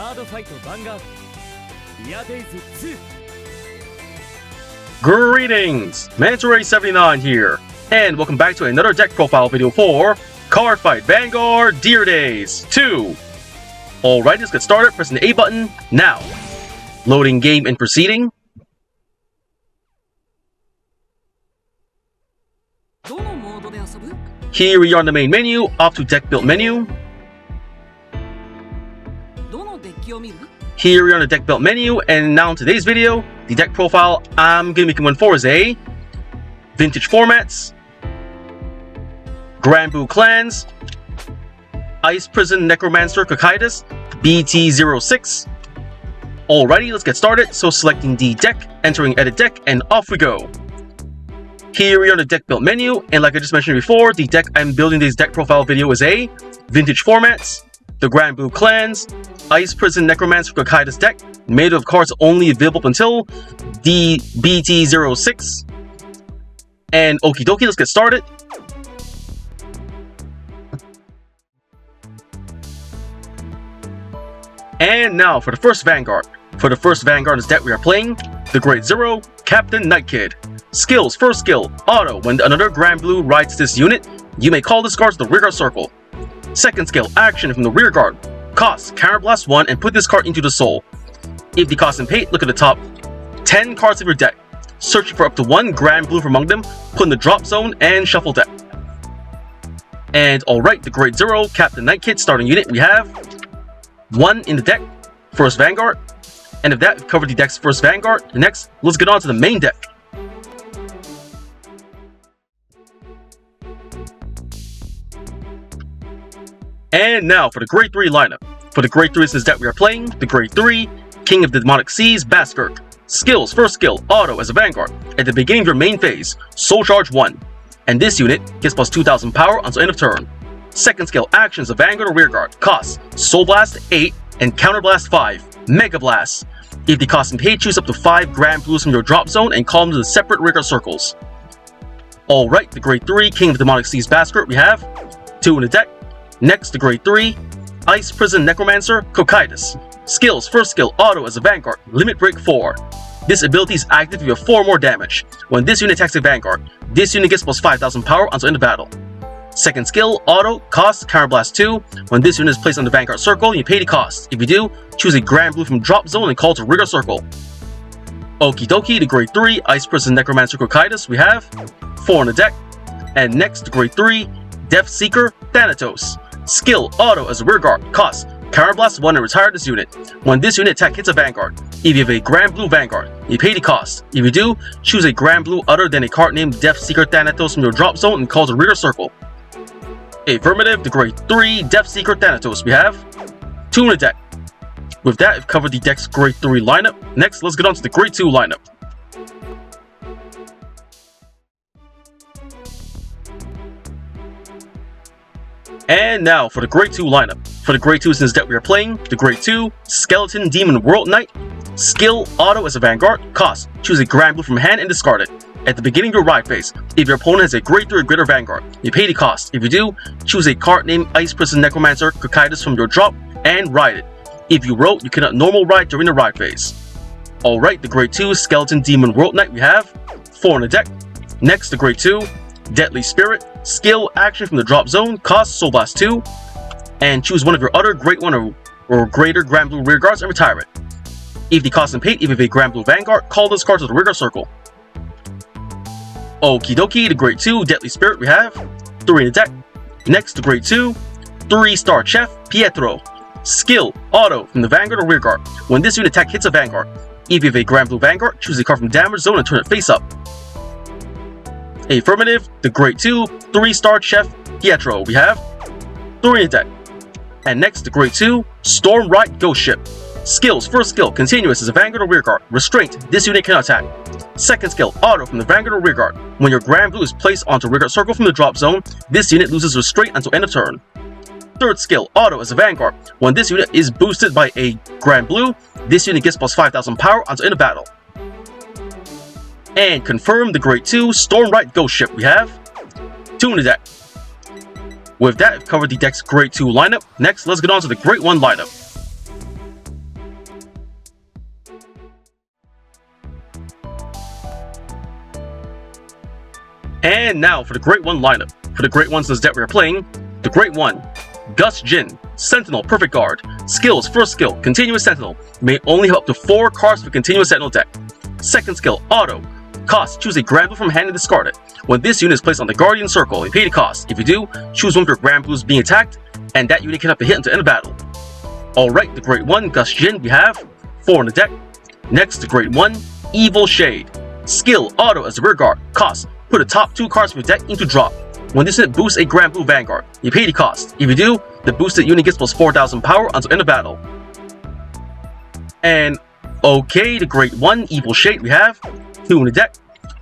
Cardfight Vanguard BT06. Greetings! Mandatory79 here, and welcome back to another deck profile video for Cardfight Vanguard Deer Days 2. Alright, let's get started. Pressing the A button now. Loading game and proceeding. Here we are on the main menu, off to deck build menu. Here we are on the deck build menu, and now in today's video, the deck profile I'm going to be making one for is a Vintage Formats, Granblue Clans, Ice Prison Necromancer Cocytus, BT06. Alrighty, let's get started. So selecting the deck, entering edit deck, and off we go. Here we are on the deck build menu, and like I just mentioned before, the deck I'm building this deck profile video is a Vintage Formats, the Granblue Clans, Ice Prison Necromancer Cocytus deck, made of cards only available until the BT06. And okie dokie, let's get started. And now for the first Vanguard. For the first Vanguard deck we are playing, the Great Zero, Captain Night Kid. Skills, first skill, auto. When another Gramblue rides this unit, you may call this card to the rearguard circle. Second skill, action from the rearguard. Cost, counterblast 1 and put this card into the soul. If the cost and pay, look at the top 10 cards of your deck. Searching for up to 1 Gramblue from among them, put in the drop zone and shuffle deck. And alright, the Great Zero, Captain Night Kid starting unit, we have 1 in the deck, first Vanguard. And if that, we've covered the deck's first Vanguard. Next, let's get on to the main deck. And now for the Grade 3 lineup. For the Grade 3 deck we are playing, the Grade 3, King of the Demonic Seas, Baskirk. Skills, first skill, auto as a Vanguard. At the beginning of your main phase, Soul Charge 1. And this unit gets plus 2000 power until end of turn. Second skill, actions of Vanguard or Rearguard. Cost, Soul Blast 8 and Counter Blast 5. Mega Blast. If the cost and pay, choose up to 5 Granblues from your drop zone and call them to the separate rearguard circles. Alright, the Grade 3, King of the Demonic Seas, Baskirk, we have 2 in the deck. Next, the Grade 3, Ice Prison Necromancer, Cocytus. Skills, first skill, auto as a Vanguard, limit break 4. This ability is active if you have 4 more damage. When this unit attacks a Vanguard, this unit gets plus 5000 power until end of battle. Second skill, auto, cost, counterblast 2. When this unit is placed on the Vanguard circle, you pay the cost. If you do, choose a Granblue from drop zone and call to rearguard circle. Okie dokie, the Grade 3, Ice Prison Necromancer Cocytus, we have 4 in the deck. And next, the Grade 3, Death Seeker, Thanatos. Skill, auto as a rearguard. Cost, counterblast 1 and retire this unit. When this unit attack hits a Vanguard, if you have a Granblue Vanguard, you pay the cost. If you do, choose a Granblue other than a card named Death Seeker Thanatos from your drop zone and call to rearguard circle. Affirmative, the Grade 3, Death Seeker Thanatos, we have 2 in the deck. With that, we've covered the deck's Grade 3 lineup. Next, let's get on to the Grade 2 lineup. And now for the Grade 2 lineup. For the Grade 2 since deck we are playing, the Grade 2, Skeleton Demon World Knight. Skill, auto as a Vanguard. Cost, choose a Granblue from hand and discard it. At the beginning of your ride phase, if your opponent has a Grade 3 or greater Vanguard, you pay the cost. If you do, choose a card named Ice Prison Necromancer Cocytus from your drop and ride it. If you roll, you cannot normal ride during the ride phase. Alright, the Grade 2, Skeleton Demon World Knight we have 4 in the deck. Next, the Grade 2, Deadly Spirit. Skill, action from the drop zone, cost, Soul Blast 2, and choose one of your other Great 1 or greater Granblue rearguards and retire it. If the cost and pay, if you have a Granblue Vanguard, call this card to the rearguard circle. Okie dokie, the Grade 2, Deadly Spirit, we have 3 in the deck. Next, the Grade 2, 3-star Chef, Pietro. Skill, auto from the Vanguard or rearguard. When this unit attack hits a Vanguard, if you have a Granblue Vanguard, choose a card from damage zone and turn it face up. Affirmative, the Grade 2, 3-star Chef, Pietro, we have 3 in the deck. And next, the Grade 2, Storm Ride Ghost Ship. Skills, first skill, continuous as a Vanguard or rearguard. Restraint, this unit cannot attack. Second skill, auto from the Vanguard or rearguard. When your Granblue is placed onto rearguard circle from the drop zone, this unit loses restraint until end of turn. Third skill, auto as a Vanguard. When this unit is boosted by a Granblue, this unit gets plus 5000 power until end of battle. And confirm the Grade 2, Storm Ride Ghost Ship, we have 2 in the deck. With that, we've covered the deck's Grade 2 lineup. Next, let's get on to the Grade 1 lineup. And now for the Great 1 lineup. For the Great 1 since that we are playing, the Great 1, Gus Jin, Sentinel, Perfect Guard. Skills, first skill, Continuous Sentinel. May only have up to 4 cards for Continuous Sentinel deck. Second skill, Auto. Cost, choose a Gramblue from hand and discard it. When this unit is placed on the Guardian Circle, you pay the cost. If you do, choose one of your Granblues being attacked, and that unit can have to hit until end of battle. Alright, the Great 1, Gus Jin, we have 4 in the deck. Next, the Great 1, Evil Shade. Skill, Auto as the rear guard. Cost, put the top 2 cards from your deck into drop. When this unit boosts a Granblue Vanguard, you pay the cost. If you do, the boosted unit gets plus 4,000 power until end of battle. And okay, the Great 1, Evil Shade, we have 2 in the deck.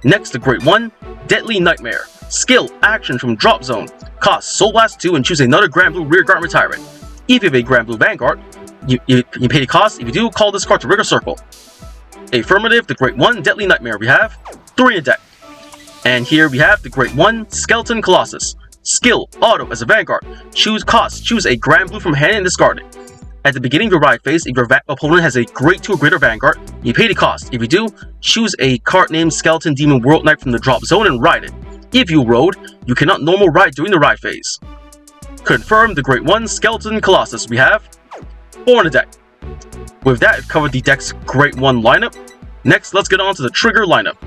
Next, the Great 1, Deadly Nightmare. Skill, action from drop zone. Cost, Soul Blast 2 and choose another Granblue rear guard retirement. If you have a Granblue Vanguard, you pay the cost. If you do, call this card to Rigger Circle. Affirmative, the Great 1, Deadly Nightmare, we have 3 in the deck. And here we have the Great 1, Skeleton Colossus. Skill, Auto as a Vanguard. Choose cost, choose a Granblue from hand and discard it. At the beginning of your ride phase, if your opponent has a Grade 2 or greater Vanguard, you pay the cost. If you do, choose a card named Skeleton Demon World Knight from the drop zone and ride it. If you rode, you cannot normal ride during the ride phase. Confirm the Great 1, Skeleton Colossus, we have 4 in the deck. With that, I've covered the deck's Great 1 lineup. Next, let's get on to the Trigger lineup.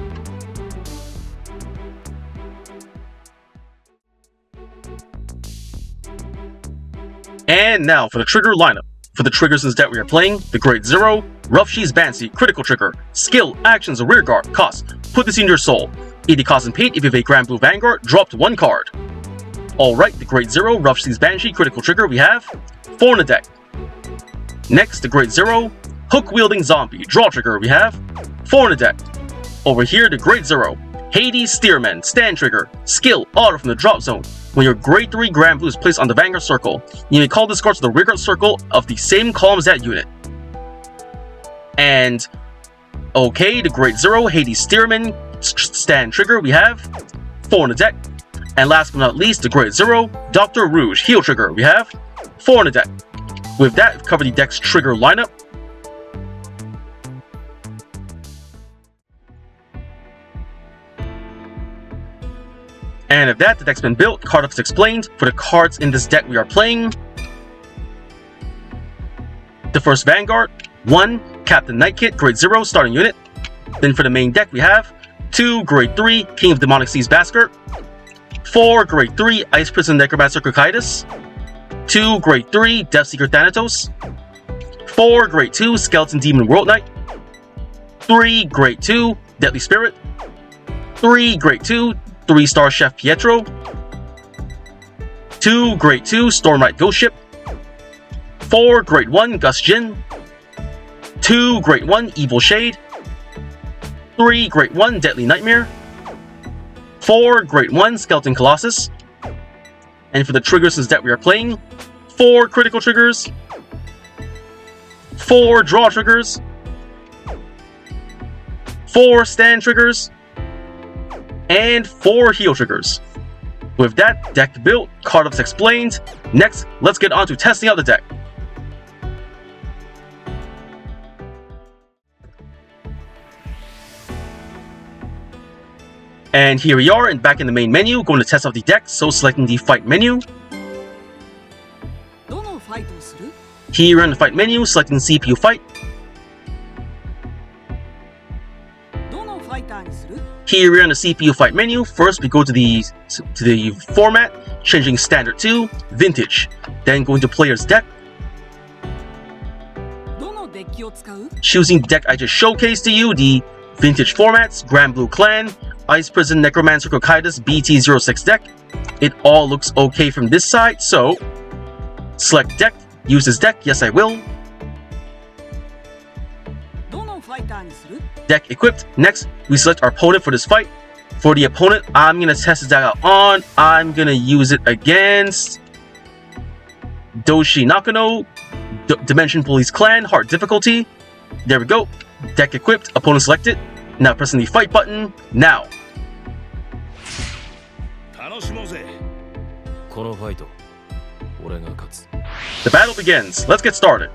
And now for the Trigger lineup. For the triggers in this deck we are playing, the Great 0, Rough She's Banshee, Critical Trigger. Skill, actions, a rear guard. Cost, put this in your soul. 80 cost and paid. If you have a Granblue Vanguard, drop 1 card. Alright, the Great 0, Rough She's Banshee, Critical Trigger, we have 4 in the deck. Next, the Great 0, Hook-wielding Zombie, Draw Trigger, we have 4 in the deck. Over here, the Great 0, Hades Steerman, Stand Trigger. Skill, Auto from the drop zone. When your Grade 3 Gramblue is placed on the Vanguard Circle, you may call this card to the rear guard circle of the same column as that unit. And okay, the Great 0, Hades Steerman, Stand Trigger, we have 4 in the deck. And last but not least, the Great 0, Dr. Rouge, Heal Trigger, we have 4 in the deck. With that, we've covered the deck's trigger lineup. And if that, the deck's been built, card is explained. For the cards in this deck we are playing, the first Vanguard, 1, Captain Nightkit, Grade 0, starting unit. Then for the main deck we have 2, Grade 3, King of Demonic Seas Basker, 4, Grade 3, Ice Prison Necromancer Cocytus, 2, Grade 3, Deathseeker Thanatos, 4, Grade 2, Skeleton Demon World Knight, 3, Grade 2, Deadly Spirit, 3, Grade 2, 3-star Chef Pietro, 2, Grade 2, Stormlight Ghost Ship, 4, Grade 1, Gus Jin, 2, Grade 1, Evil Shade, 3, Grade 1, Deadly Nightmare, 4, Grade 1, Skeleton Colossus, and for the triggers since that we are playing, 4 critical triggers, 4 draw triggers, 4 stand triggers, and 4 heal triggers. With that, deck built, card ups explained. Next, let's get on to testing out the deck. And here we are, and back in the main menu, going to test out the deck, so selecting the fight menu. Here in the fight menu, selecting CPU fight. Here we're in the CPU fight menu. First, we go to the format, changing standard to vintage. Then going to player's deck. Choosing the deck I just showcased to you, the vintage formats, Granblue Clan, Ice Prison Necromancer Cocytus BT06 deck. It all looks okay from this side, so select deck, use this deck, yes I will. Deck equipped. Next, we select our opponent for this fight. For the opponent, I'm going to test this deck out on. I'm going to use it against Doshi Nakano, Dimension Police Clan, hard difficulty. There we go. Deck equipped, opponent selected. Now pressing the fight button, now. The battle begins. Let's get started.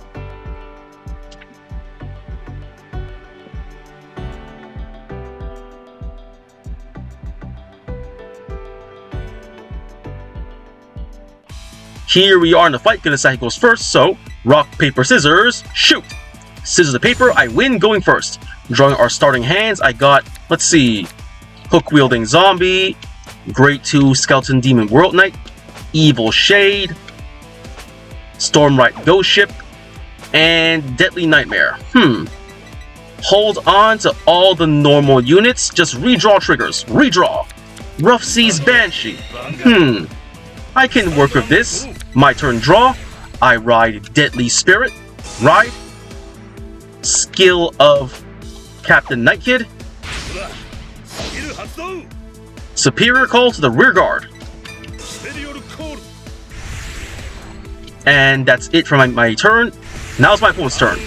Here we are in the fight. Gonna decide who goes first. So, rock, paper, scissors, shoot. Scissors to paper, I win going first. Drawing our starting hands, I got, let's see, Hook-wielding Zombie, Grade 2 Skeleton Demon World Knight, Evil Shade, Stormlight Ghost Ship, and Deadly Nightmare. Hold on to all the normal units, just redraw triggers. Redraw. Rough Seas Banshee. I can work with this. My turn draw. I ride Deadly Spirit. Ride. Skill of Captain Nightkid. Superior Call to the rear guard. And that's it for my turn. Now it's my opponent's turn.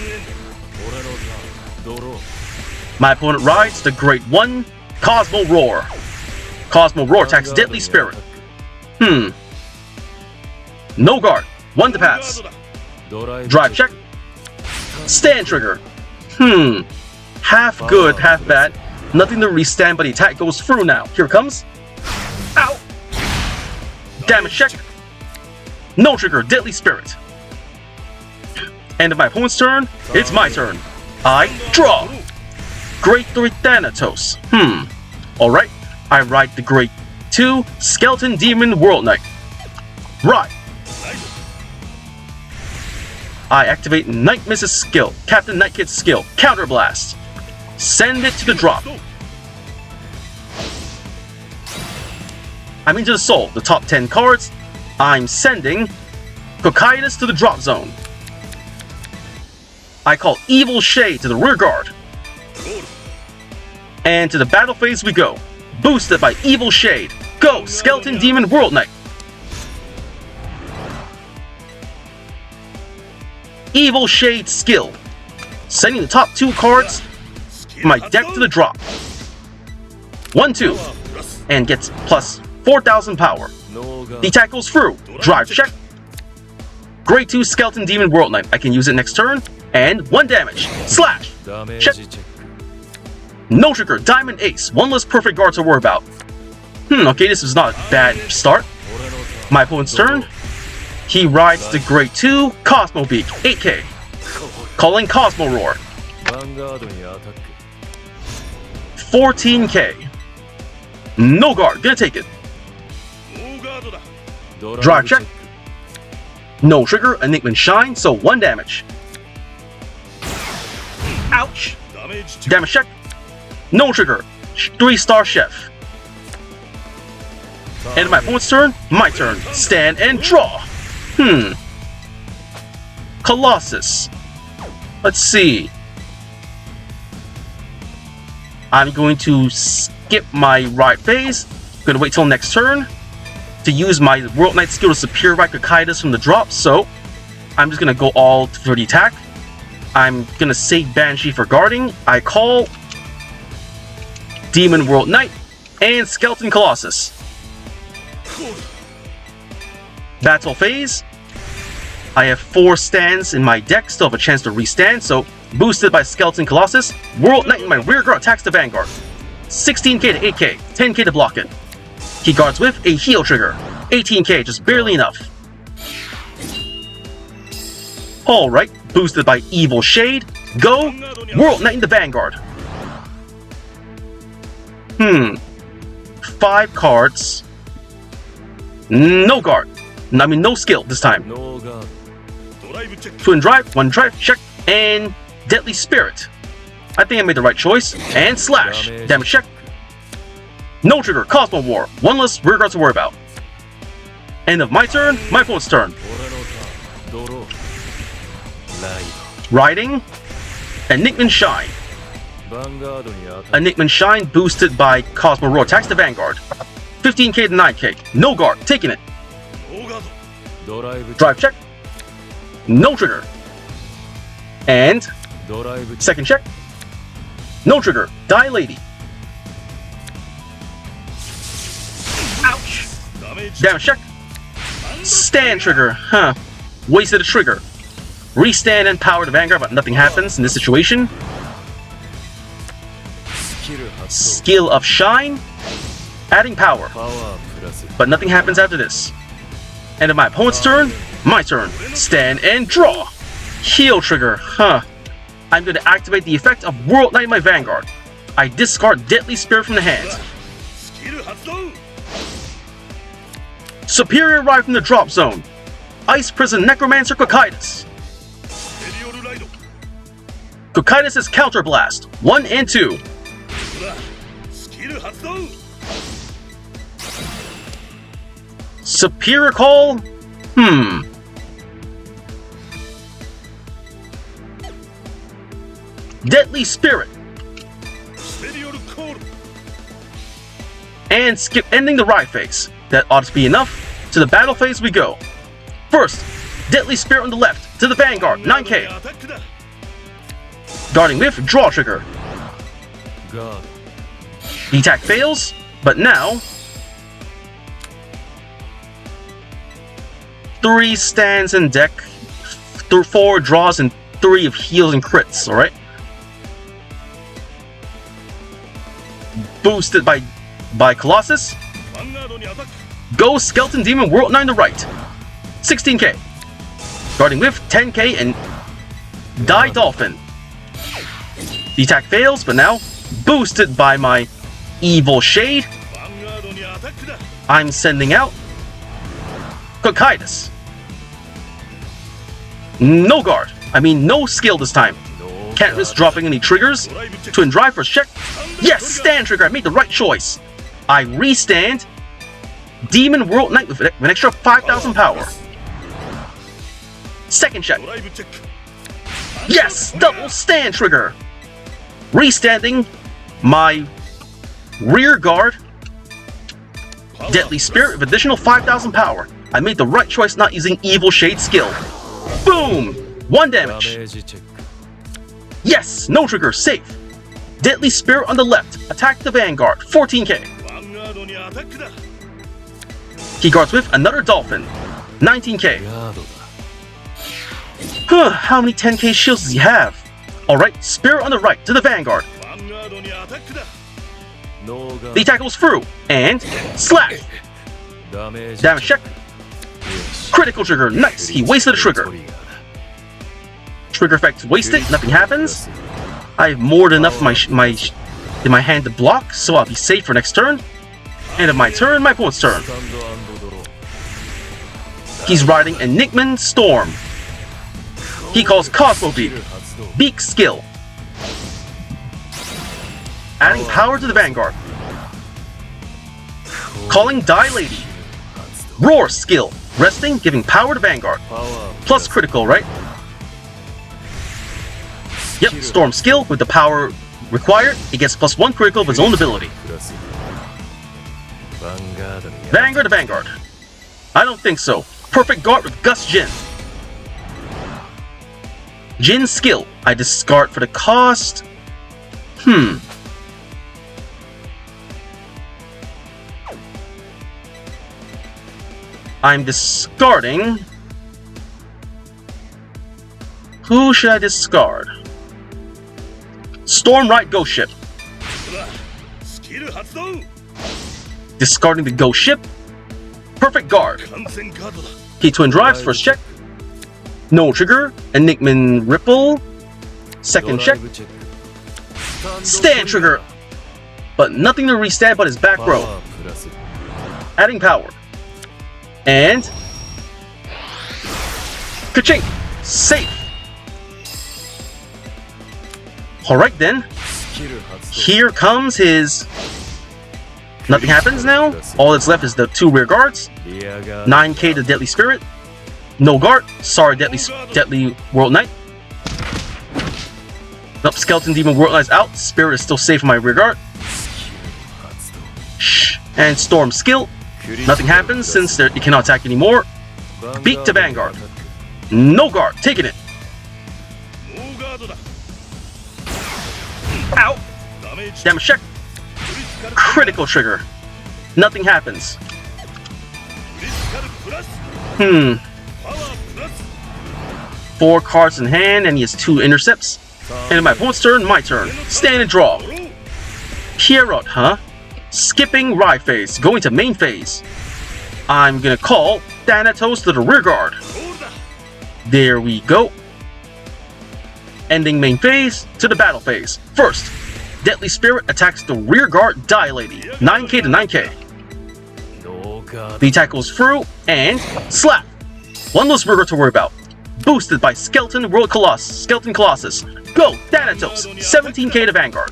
My opponent rides the Great One, Cosmo Roar. Cosmo Roar attacks Deadly Spirit. No guard. 1 to pass. Drive check. Stand trigger. Half good, half bad. Nothing to restand, but the attack goes through now. Here it comes. Ow! Damage check. No trigger, Deadly Spirit. End of my opponent's turn. It's my turn. I draw. Grade 3 Thanatos. Alright. I ride the Grade 2 Skeleton Demon World Knight. Ride. I activate Night Miss's skill, Captain Nightkid's skill, Counter Blast. Send it to the drop. I'm into the soul, the top 10 cards. I'm sending Cocytus to the drop zone. I call Evil Shade to the rear guard. And to the battle phase we go. Boosted by Evil Shade. Go, Skeleton Demon World Knight. Evil Shade skill. Sending the top 2 cards from my deck to the drop. 1-2. And gets plus 4,000 power. The attack goes through. Drive check. Grade 2 Skeleton Demon World Knight. I can use it next turn. And 1 damage. Slash. Check. No trigger. Diamond Ace. 1 less perfect guard to worry about. Okay, this is not a bad start. My opponent's turn. He rides the Grade 2 Cosmo Beak, 8k. Calling Cosmo Roar. 14k. No guard, gonna take it. Drive check. No trigger, Enigma Shine, so 1 damage. Ouch. Damage check. No trigger, 3-star Chef. End of my opponent's turn, my turn. Stand and draw. Colossus. Let's see. I'm going to skip my ride phase. Gonna wait till next turn to use my World Knight skill to Superior Ride Cocytus from the drop, so I'm just gonna go all for the attack. I'm gonna save Banshee for guarding. I call Demon World Knight and Skeleton Colossus. Battle phase. I have 4 stands in my deck, still have a chance to restand, so boosted by Skeleton Colossus, World Knight in my rear guard attacks the Vanguard. 16k to 8k, 10k to block it. He guards with a heal trigger. 18k, just barely enough. Alright, boosted by Evil Shade. Go! World Knight in the Vanguard. 5 cards. No guard. I mean, no skill this time. 2 and drive, 1 drive, check, and Deadly Spirit. I think I made the right choice. And slash. Damage check. No trigger, Cosmo War. 1 less rear guard to worry about. End of my turn, my opponent's turn. Riding Enigma Shine. Enigma Shine boosted by Cosmo Roar attacks the Vanguard. 15k to 9k. No guard, taking it. Drive check. No trigger. And second check. No trigger. Die Lady. Ouch. Damage check. Stand trigger. Wasted a trigger. Restand and power the Vanguard, but nothing happens in this situation. Skill of Shine. Adding power. But nothing happens after this. End of my opponent's turn, my turn. Stand and draw. Heal trigger, huh. I'm going to activate the effect of World Knight in my Vanguard. I discard Deadly Spirit from the hand. Superior Ride from the drop zone. Ice Prison Necromancer Cocytus. Cocytus is Counter Blast. 1 and 2. Superior Call? Deadly Spirit. And skip ending the ride phase. That ought to be enough. To the battle phase we go. First, Deadly Spirit on the left. To the Vanguard, 9k. Guarding with draw trigger. The attack fails, but now 3 stands in deck, 4 draws, and 3 of heals and crits, alright? Boosted by Colossus. Go Skeleton Demon World Knight on the right. 16k. Guarding with 10k and Die Dolphin. The attack fails, but now boosted by my Evil Shade. I'm sending out Cocytus. No guard. No skill this time. Can't risk dropping any triggers. Twin Drive first check. Yes, stand trigger. I made the right choice. I restand Demon World Knight with an extra 5,000 power. Second check. Yes, double stand trigger. Restanding my rear guard. Deadly Spirit with additional 5,000 power. I made the right choice not using Evil Shade skill. Boom! 1 damage. Yes, no trigger, safe. Deadly Spirit on the left. Attack the Vanguard, 14k. He guards with another Dolphin, 19k. How many 10k shields does he have? Alright, Spirit on the right to the Vanguard. The attack goes through, and slash! Damage check. Critical trigger, nice, he wasted a trigger. Trigger effect wasted, nothing happens. I have more than enough in my hand to block, so I'll be safe for next turn. End of my turn, my opponent's turn. He's riding Enigman Storm. He calls Cosmo Beak. Beak skill. Adding power to the Vanguard. Calling Die Lady. Roar skill. Resting, giving power to Vanguard. Plus critical, right? Yep, Storm skill with the power required. It gets +1 critical of its own ability. Vanguard to Vanguard. I don't think so. Perfect guard with Gust Jin. Jin skill. I discard for the cost. I'm discarding. Who should I discard? Stormrite Ghost Ship. Discarding the Ghost Ship. Perfect guard. He twin drives, first check. No trigger. Enigman Ripple. Second check. Stand trigger. But nothing to restand but his back row. Adding power. And ka-chink! Safe! Alright then. Here comes his... Nothing happens now. All that's left is the 2 rear guards. 9k to Deadly Spirit. No guard. Sorry, Deadly World Knight. Nope, Skeleton Demon World Knight's out. Spirit is still safe in my rear guard. Shh. And Storm skill. Nothing happens since it cannot attack anymore. Beak to Vanguard. No guard. Taking it. Ow. Damage check. Critical trigger. Nothing happens. 4 cards in hand, and he has 2 intercepts. And my opponent's turn, my turn. Stand and draw. Bushiroad, huh? Skipping ride phase, going to main phase. I'm gonna call Thanatos to the rear guard. There we go. Ending main phase to the battle phase. First, Deadly Spirit attacks the rear guard Die Lady. 9k to 9k. The attack goes through and slap. One less rear guard to worry about. Boosted by Skeleton Colossus. Go, Thanatos. 17k to Vanguard.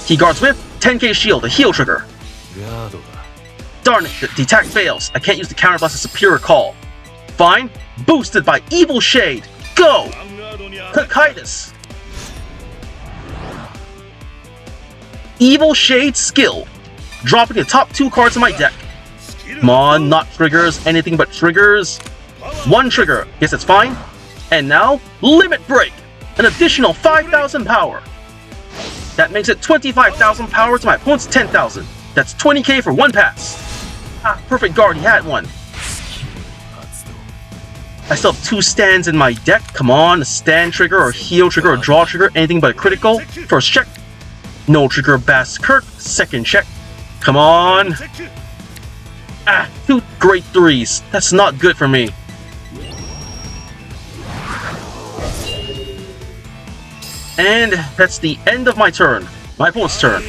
He guards with 10k shield, a heal trigger. Darn it, the attack fails. I can't use the counterblast as Superior Call. Fine. Boosted by Evil Shade. Go! Cocytus. Evil Shade skill. Dropping the top 2 cards in my deck. Come on, not triggers, anything but triggers. One trigger, yes, it's fine. And now, Limit Break. An additional 5,000 power. That makes it 25,000 power to my opponent's 10,000. That's 20k for one pass. Ah, perfect guard, he had one. I still have 2 stands in my deck. Come on, a stand trigger or heal trigger or draw trigger, anything but a critical. First check. No trigger, Baskirk. Second check. Come on. Ah, 2 great 3s. That's not good for me. And that's the end of my turn. My opponent's turn.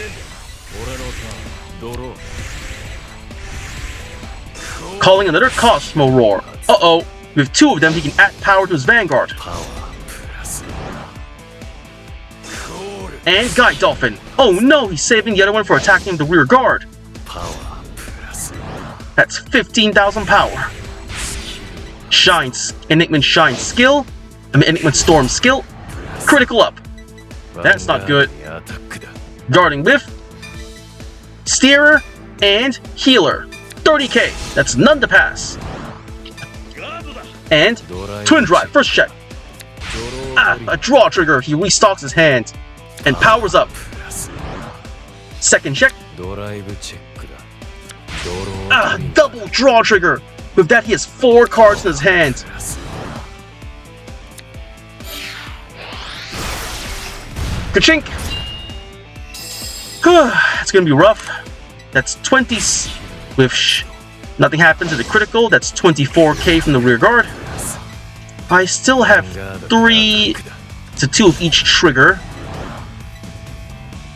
Calling another Cosmo Roar. Uh-oh. With 2 of them, he can add power to his Vanguard. And Guide Dolphin. Oh no, he's saving the other one for attacking the rear guard. That's 15,000 power. Enigma Shine skill. Enigma Storm skill. Critical up. That's not good. Guarding with Steerer and Healer. 30k. That's none to pass. And Twin Drive, first check. Ah, a draw trigger. He restocks his hand and powers up. Second check. Ah, double draw trigger. With that, he has 4 cards in his hand. Ka-chink. It's gonna be rough. That's 20 with nothing happened to the critical. That's 24k from the rear guard. I still have 3 to 2 of each trigger.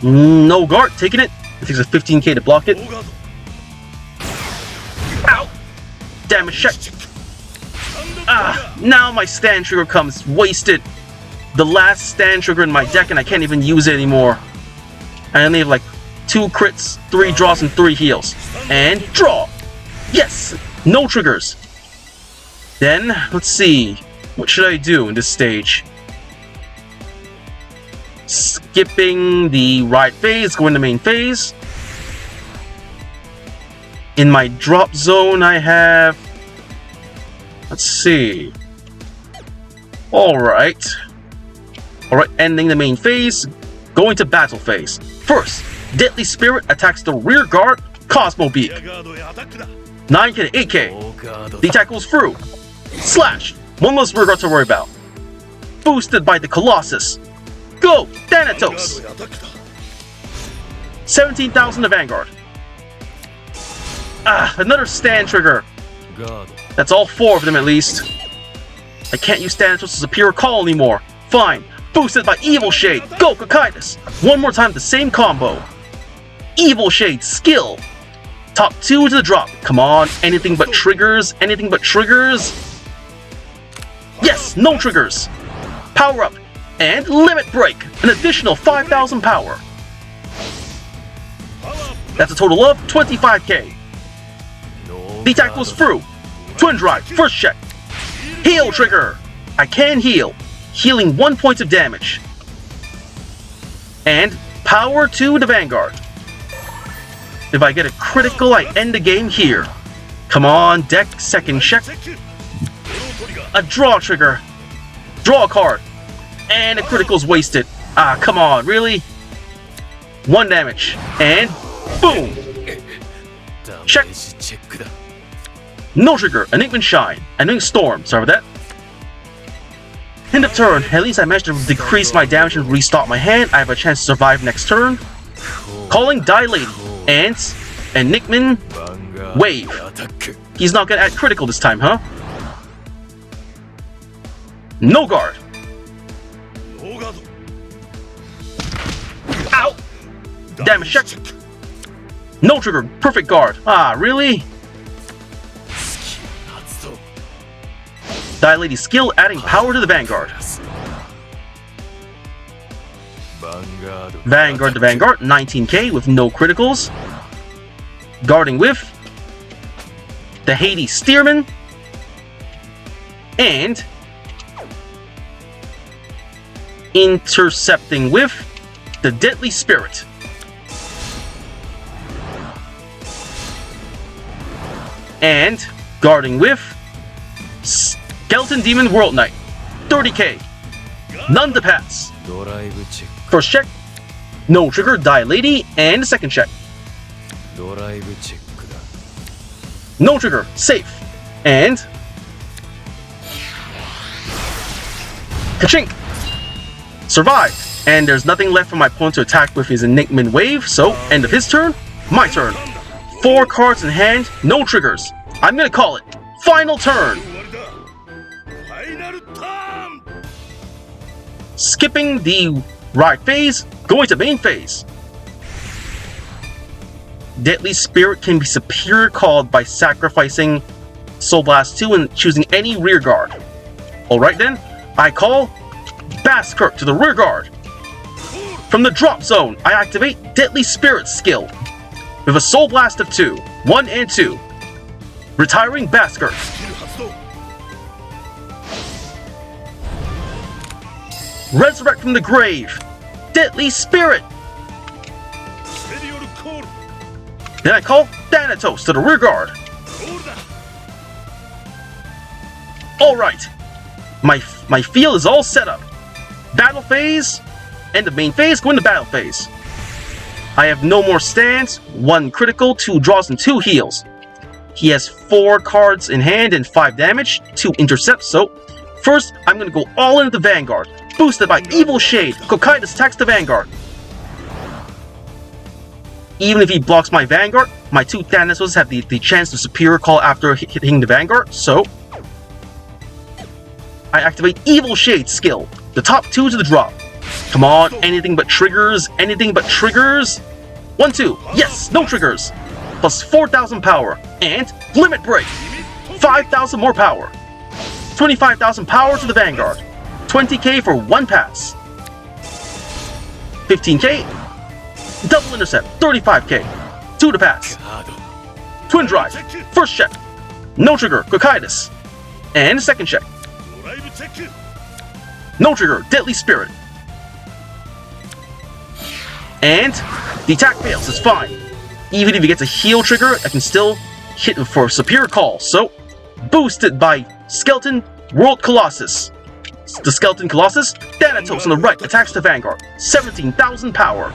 No guard, taking it. It takes a 15k to block it. Ow! Damage check. Ah, now my stand trigger comes wasted. The last stand trigger in my deck and I can't even use it anymore. I only have like 2 crits, 3 draws, and 3 heals. And draw! Yes! No triggers. Then, let's see. What should I do in this stage? Skipping the ride phase, going to main phase. In my drop zone, I have... Let's see. Alright. Alright, ending the main phase. Going to battle phase. First, Deadly Spirit attacks the rear guard Cosmo Beak. 9k to 8k. The attack goes through. Slash. One less rear guard to worry about. Boosted by the Colossus. Go, Thanatos. 17,000 to Vanguard. Ah, another stand trigger. That's all 4 of them at least. I can't use Thanatos as a pure call anymore. Fine. Boosted by Evil Shade. Go, Cocytus. One more time, the same combo. Evil Shade skill. Top 2 to the drop. Come on, anything but triggers. Anything but triggers. Yes, no triggers. Power up. And Limit Break. An additional 5,000 power. That's a total of 25k. The attack goes through. Twin Drive, first check. Heal trigger. I can heal. Healing 1 point of damage. And power to the Vanguard. If I get a critical, I end the game here. Come on, deck, second check. A draw trigger. Draw a card. And a critical's wasted. Ah, come on, really? 1 damage. And boom. Check. No trigger. Enigma Shine. Enigma Storm. Sorry about that. End of turn. At least I managed to decrease my damage and restock my hand. I have a chance to survive next turn. Calling Die Lady. And Enigman Wave. He's not gonna add critical this time, huh? No guard. Ow! Damage check. No trigger. Perfect guard. Ah, really? Dilating skill, adding power to the Vanguard. Vanguard to Vanguard, 19k with no criticals. Guarding with the Hades Steerman. And intercepting with the Deadly Spirit. And guarding with Skeleton Demon World Knight, 30k. None to pass. First check, no trigger, Die Lady, and the second check. No trigger, safe. And Kachink! Survived. And there's nothing left for my opponent to attack with his Enigman Wave, so end of his turn, my turn. 4 cards in hand, no triggers. I'm gonna call it. Final turn! Skipping the ride phase, going to main phase. Deadly Spirit can be superior called by sacrificing Soul Blast 2 and choosing any rear guard. Alright then, I call Baskirk to the rear guard. From the drop zone, I activate Deadly Spirit skill with a Soul Blast of 2, 1 and 2, retiring Baskirk. Resurrect from the grave, Deadly Spirit. Then I call Thanatos to the rear guard. Alright, my field is all set up. Battle phase, end of main phase, go into battle phase. I have no more stands, 1 critical, 2 draws, and 2 heals. He has 4 cards in hand and 5 damage, 2 intercepts, so first I'm going to go all into the Vanguard. Boosted by Evil Shade, Cocytus attacks the Vanguard. Even if he blocks my Vanguard, my 2 Thanatos have the chance to superior call after hitting the Vanguard, so I activate Evil Shade skill, the top 2 to the drop. Come on, anything but triggers, anything but triggers. 1, 2, yes, no triggers. Plus 4,000 power, and Limit Break, 5,000 more power. 25,000 power to the Vanguard. 20k for 1 pass. 15k. Double intercept, 35k. 2 to pass. Twin drive, first check. No trigger, Cocytus. And second check. No trigger, Deadly Spirit. And the attack fails, it's fine. Even if he gets a heal trigger, I can still hit him for superior call. So, boosted by Skeleton World Colossus. The Skeleton Colossus, Thanatos on the right attacks the Vanguard. 17,000 power.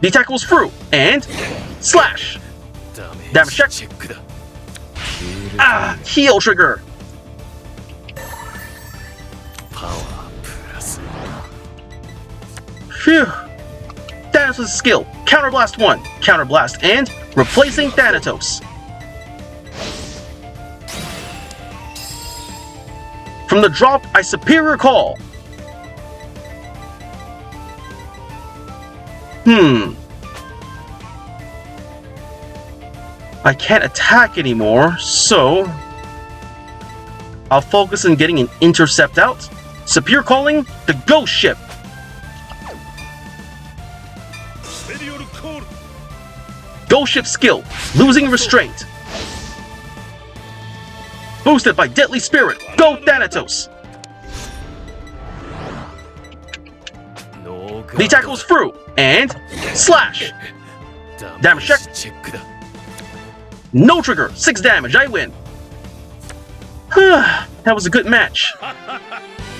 The attack goes through, and slash! Damage check. Ah! Heal trigger! Phew! Thanatos' skill, Counterblast 1, Counterblast, and replacing Thanatos. From the drop, I superior call. I can't attack anymore, so I'll focus on getting an intercept out. Superior calling the Ghost Ship. Ghost Ship skill, losing restraint. Boosted by Deadly Spirit, go Thanatos! The attack goes through, and slash! Damage check. No trigger, 6 damage, I win. That was a good match.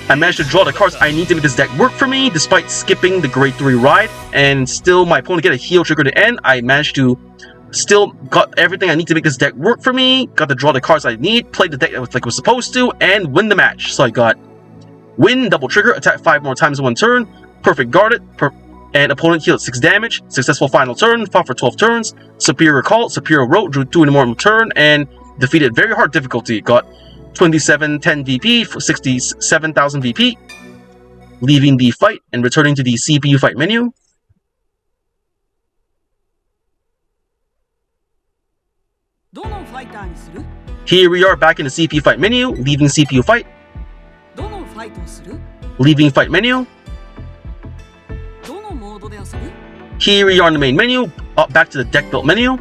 I managed to draw the cards I need to make this deck work for me, despite skipping the grade 3 ride, and still my opponent get a heal trigger to end. I managed to still got everything I need to make this deck work for me, got to draw the cards I need, played the deck like it was supposed to, and win the match. So I got win, double trigger, attack 5 more times in 1 turn, perfect guarded, and opponent healed 6 damage. Successful final turn, fought for 12 turns. Superior Call, Superior Road, drew 2 in more turn, and defeated very hard difficulty. Got 2710 VP for 67,000 VP. Leaving the fight and returning to the CPU fight menu. Here we are back in the CPU fight menu, leaving CPU fight. Leaving fight menu. Here we are in the main menu, up back to the deck build menu.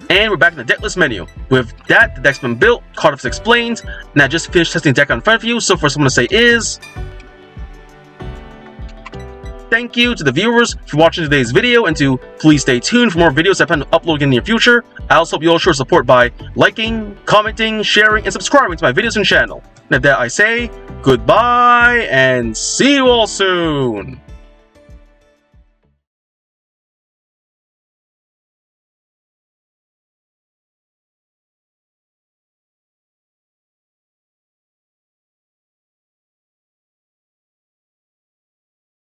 And we're back in the deck list menu. With that, the deck's been built, Cardfight explained, and I just finished testing the deck in front of you, so first I'm going to say is... Thank you to the viewers for watching today's video, and to please stay tuned for more videos I plan to upload in the near future. I also hope you all show support by liking, commenting, sharing, and subscribing to my videos and channel. And with that I say, goodbye, and see you all soon!